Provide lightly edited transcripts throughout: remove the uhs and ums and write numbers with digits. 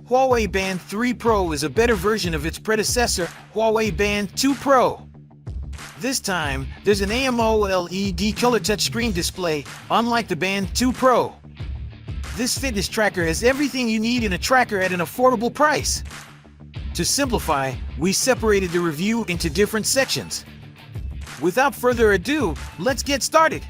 Huawei Band 3 Pro is a better version of its predecessor, Huawei Band 2 Pro. This time, there's an AMOLED color touchscreen display, unlike the Band 2 Pro. This fitness tracker has everything you need in a tracker at an affordable price. To simplify, we separated the review into different sections. Without further ado, let's get started.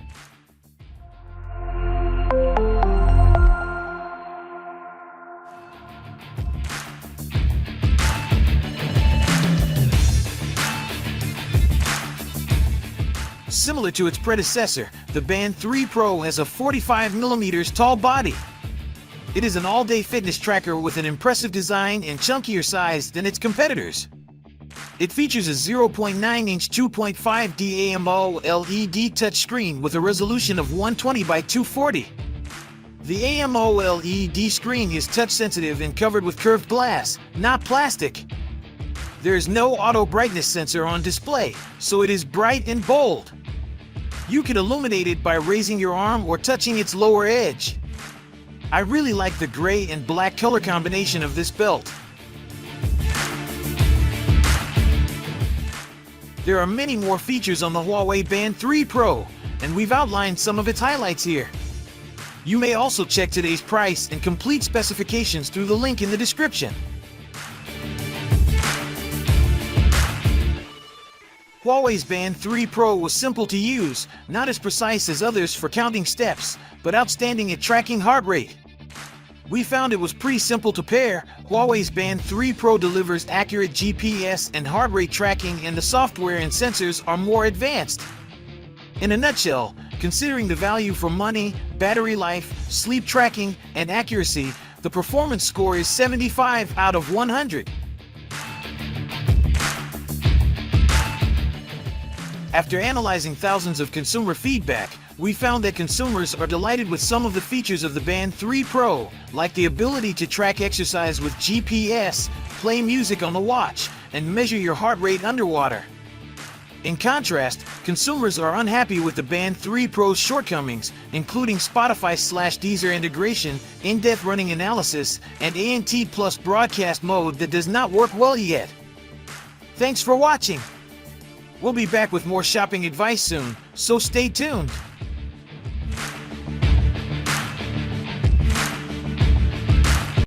Similar to its predecessor, the Band 3 Pro has a 45mm tall body. It is an all-day fitness tracker with an impressive design and chunkier size than its competitors. It features a 0.9-inch 2.5D AMOLED touchscreen with a resolution of 120 by 240. The AMOLED screen is touch-sensitive and covered with curved glass, not plastic. There is no auto brightness sensor on display, so it is bright and bold. You can illuminate it by raising your arm or touching its lower edge. I really like the gray and black color combination of this belt. There are many more features on the Huawei Band 3 Pro, and we've outlined some of its highlights here. You may also check today's price and complete specifications through the link in the description. Huawei's Band 3 Pro was simple to use, not as precise as others for counting steps, but outstanding at tracking heart rate. We found it was pretty simple to pair. Huawei's Band 3 Pro delivers accurate GPS and heart rate tracking, and the software and sensors are more advanced. In a nutshell, considering the value for money, battery life, sleep tracking, and accuracy, the performance score is 75 out of 100. After analyzing thousands of consumer feedback, we found that consumers are delighted with some of the features of the Band 3 Pro, like the ability to track exercise with GPS, play music on the watch, and measure your heart rate underwater. In contrast, consumers are unhappy with the Band 3 Pro's shortcomings, including Spotify/Deezer integration, in-depth running analysis, and ANT Plus broadcast mode that does not work well yet. Thanks for watching. We'll be back with more shopping advice soon, so stay tuned.